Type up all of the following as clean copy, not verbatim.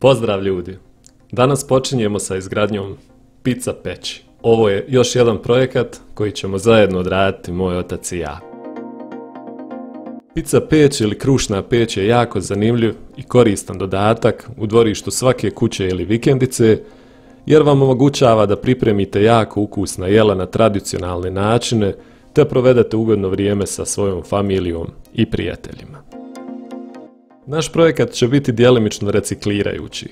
Pozdrav ljudi! Danas počinjemo sa izgradnjom pizza peći. Ovo je još jedan projekat koji ćemo zajedno odraditi moj otac i ja. Pizza peć ili krušna peć je jako zanimljiv i koristan dodatak u dvorištu svake kuće ili vikendice, jer vam omogućava da pripremite jako ukusna jela na tradicionalne načine te provedete ugodno vrijeme sa svojom familijom i prijateljima. Naš projekat će biti djelimično reciklirajući,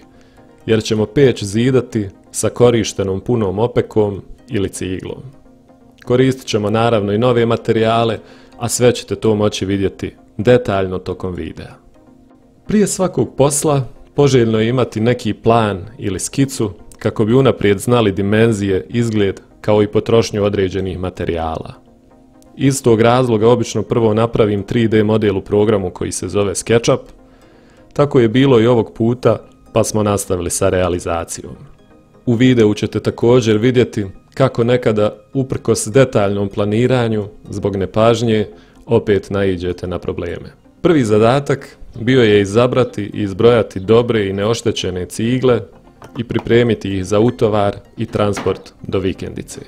jer ćemo peć zidati sa korištenom punom opekom ili ciglom. Koristit ćemo naravno i nove materijale, a sve ćete to moći vidjeti detaljno tokom videa. Prije svakog posla poželjno je imati neki plan ili skicu kako bi unaprijed znali dimenzije, izgled kao i potrošnju određenih materijala. Iz tog razloga obično prvo napravim 3D model u programu koji se zove SketchUp. Tako je bilo i ovog puta, pa smo nastavili sa realizacijom. U videu ćete također vidjeti kako nekada, uprkos detaljnom planiranju, zbog nepažnje, opet naiđete na probleme. Prvi zadatak bio je izabrati i izbrojati dobre i neoštećene cigle i pripremiti ih za utovar i transport do vikendice.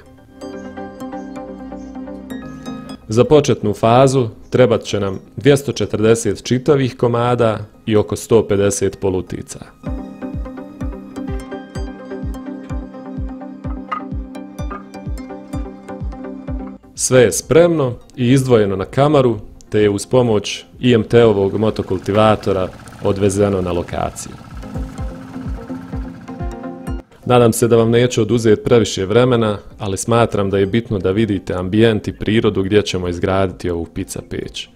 Za početnu fazu trebat će nam 240 čitavih komada i oko 150 polutica. Sve je spremno i izdvojeno na kamaru, te je uz pomoć IMT-ovog motokultivatora odvezeno na lokaciju. Nadam se da vam neće oduzeti previše vremena, ali smatram da je bitno da vidite ambijent i prirodu gdje ćemo izgraditi ovu pizza peć,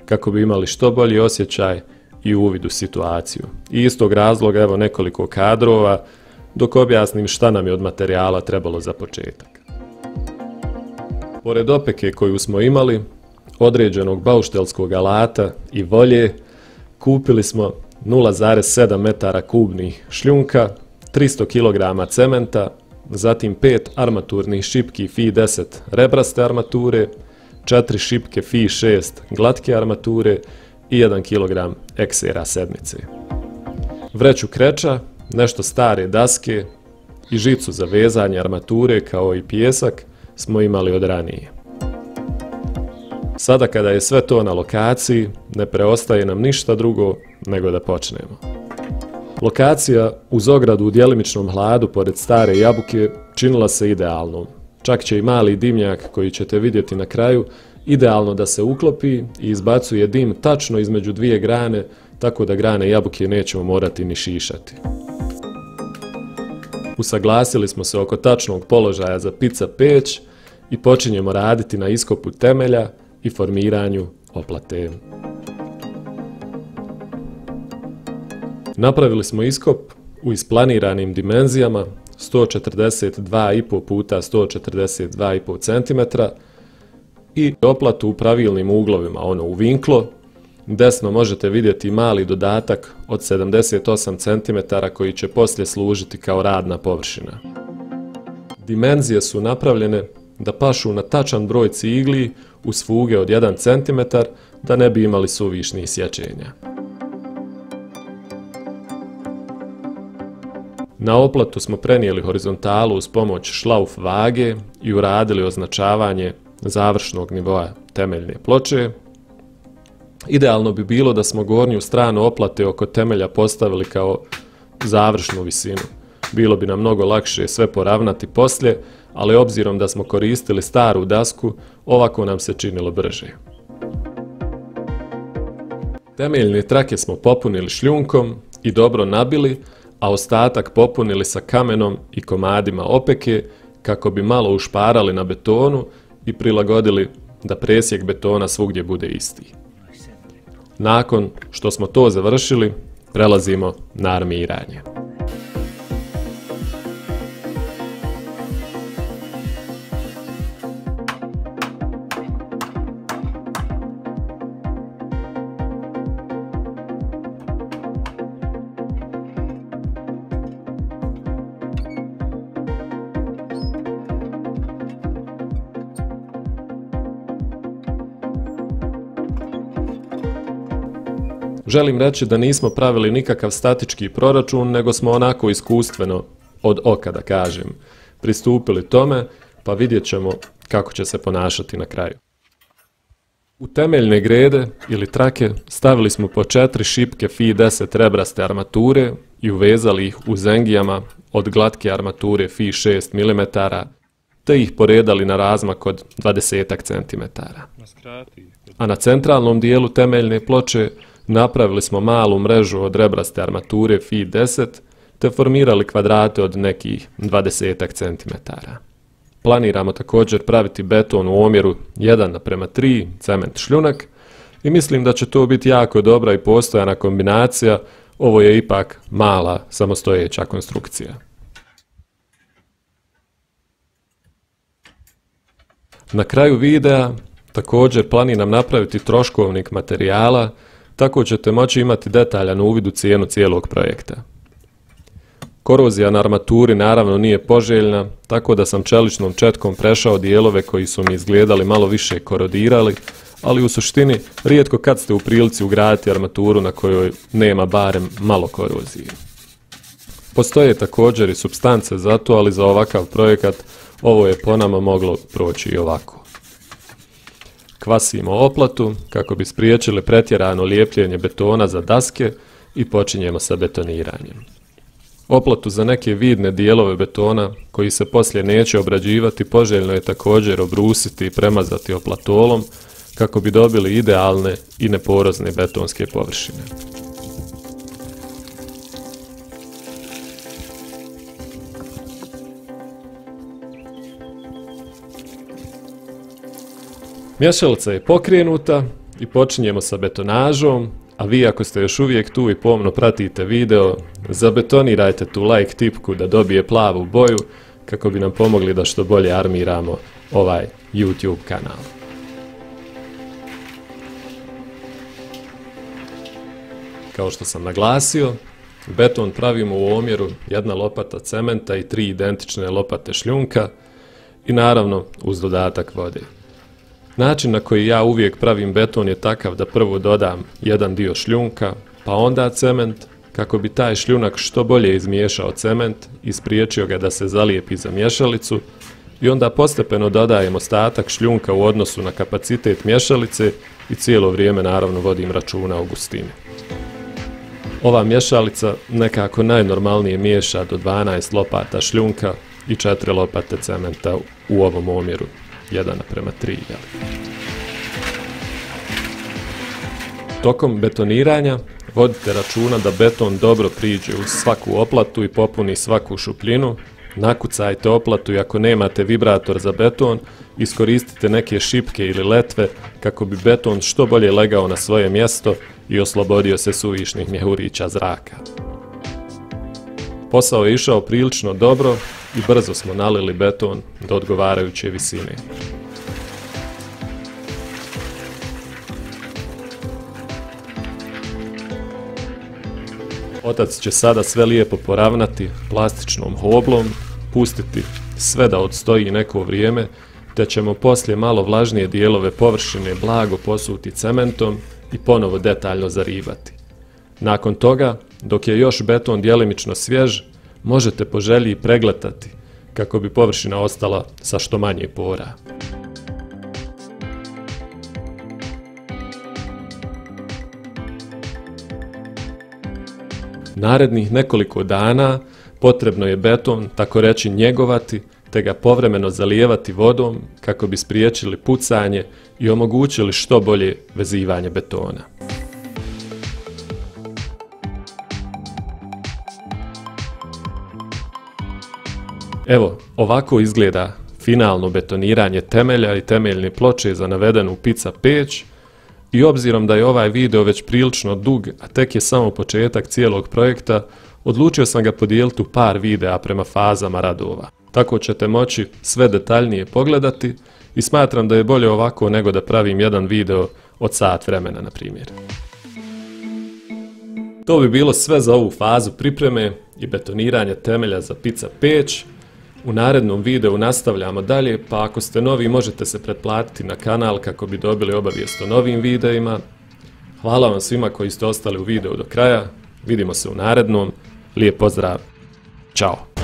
kako bi imali što bolji osjećaj i uvid u situaciju. I iz tog razloga evo nekoliko kadrova dok objasnim šta nam je od materijala trebalo za početak. Pored opeke koju smo imali, određenog bauštelskog alata i volje, kupili smo 0,7 metara kubnih šljunka, 300 kg cementa, zatim 5 armaturnih šipki Fi 10 rebraste armature, 4 šipke Fi 6 glatke armature i 1 kg eksera sedmice. Vreću kreča, nešto stare daske i žicu za vezanje armature kao i pijesak smo imali od ranije. Sada kada je sve to na lokaciji, ne preostaje nam ništa drugo nego da počnemo. Lokacija uz ogradu u djelimičnom hladu pored stare jabuke činila se idealnom. Čak će i mali dimnjak koji ćete vidjeti na kraju idealno da se uklopi i izbacuje dim tačno između dvije grane, tako da grane jabuke nećemo morati ni šišati. Usaglasili smo se oko tačnog položaja za pizza peć i počinjemo raditi na iskopu temelja i formiranju oplate. Napravili smo iskop u isplaniranim dimenzijama 142,5 puta 142,5 cm i oplatu u pravilnim uglovima, ono u vinklo. Desno možete vidjeti mali dodatak od 78 cm koji će poslije služiti kao radna površina. Dimenzije su napravljene da pašu na tačan broj cigli uz fuge od 1 cm da ne bi imali suvišnih sječenja. Na oplatu smo prenijeli horizontalu uz pomoć šlauf vage i uradili označavanje završnog nivoa temeljne ploče. Idealno bi bilo da smo gornju stranu oplate oko temelja postavili kao završnu visinu. Bilo bi nam mnogo lakše sve poravnati poslije, ali obzirom da smo koristili staru dasku, ovako nam se činilo brže. Temeljne trake smo popunili šljunkom i dobro nabili, a ostatak popunili sa kamenom i komadima opeke kako bi malo ušparali na betonu i prilagodili da presjek betona svugdje bude isti. Nakon što smo to završili, prelazimo na armiranje. Želim reći da nismo pravili nikakav statički proračun, nego smo onako iskustveno, od oka da kažem, pristupili tome, pa vidjet ćemo kako će se ponašati na kraju. U temeljne grede ili trake stavili smo po 4 šipke Fi 10 rebraste armature i uvezali ih u zengijama od glatke armature Fi 6 mm, te ih poredali na razmak od 20 cm. A na centralnom dijelu temeljne ploče napravili smo malu mrežu od rebraste armature Fi 10, te formirali kvadrate od nekih 20 cm. Planiramo također praviti beton u omjeru 1:3 cement šljunak i mislim da će to biti jako dobra i postojana kombinacija. Ovo je ipak mala samostojeća konstrukcija. Na kraju videa također planiram napraviti troškovnik materijala, tako ćete moći imati detaljan uvid u cijenu cijelog projekta. Korozija na armaturi naravno nije poželjna, tako da sam čeličnom četkom prešao dijelove koji su mi izgledali malo više korodirali, ali u suštini rijetko kad ste u prilici ugraditi armaturu na kojoj nema barem malo korozije. Postoje također i supstance za to, ali za ovakav projekat ovo je po nama moglo proći i ovako. Kvasimo oplatu kako bi spriječili pretjerano lijepljenje betona za daske i počinjemo sa betoniranjem. Oplatu za neke vidne dijelove betona koji se poslije neće obrađivati poželjno je također obrusiti i premazati oplatolom kako bi dobili idealne i neporozne betonske površine. Mješalica je pokrenuta i počinjemo sa betonažom, a vi ako ste još uvijek tu i pomno pratite video, zabetonirajte tu like tipku da dobije plavu boju kako bi nam pomogli da što bolje armiramo ovaj YouTube kanal. Kao što sam naglasio, beton pravimo u omjeru 1 lopata cementa i 3 identične lopate šljunka i naravno uz dodatak vode. Način na koji ja uvijek pravim beton je takav da prvo dodam jedan dio šljunka, pa onda cement, kako bi taj šljunak što bolje izmiješao cement i spriječio ga da se zalijepi za mješalicu, i onda postepeno dodajem ostatak šljunka u odnosu na kapacitet mješalice i cijelo vrijeme naravno vodim računa o gustini. Ova mješalica nekako najnormalnije miješa do 12 lopata šljunka i 4 lopate cementa u ovom omjeru 1:3. Tokom betoniranja vodite računa da beton dobro priđe uz svaku oplatu i popuni svaku šupljinu. Nakucajte oplatu i ako nemate vibrator za beton, iskoristite neke šipke ili letve kako bi beton što bolje legao na svoje mjesto i oslobodio se suvišnih mjehurića zraka. Posao je išao prilično dobro i brzo smo nalili beton do odgovarajuće visine. Otac će sada sve lijepo poravnati plastičnom hoblom, pustiti sve da odstoji neko vrijeme, te ćemo poslije malo vlažnije dijelove površine blago posuti cementom i ponovo detaljno zaribati. Nakon toga, dok je još beton djelimično svjež, možete po želji pregletati kako bi površina ostala sa što manje pora. Narednih nekoliko dana potrebno je beton, tako reći, njegovati, te ga povremeno zalijevati vodom kako bi spriječili pucanje i omogućili što bolje vezivanje betona. Evo, ovako izgleda finalno betoniranje temelja i temeljne ploče za navedenu pizza peć. I obzirom da je ovaj video već prilično dug, a tek je samo početak cijelog projekta, odlučio sam ga podijeliti u par videa prema fazama radova. Tako ćete moći sve detaljnije pogledati i smatram da je bolje ovako nego da pravim jedan video od sat vremena, na primjer. To bi bilo sve za ovu fazu pripreme i betoniranja temelja za pizza peć. U narednom videu nastavljamo dalje, pa ako ste novi možete se pretplatiti na kanal kako bi dobili obavijest o novim videima. Hvala vam svima koji ste ostali u videu do kraja. Vidimo se u narednom. Lijep pozdrav. Ćao.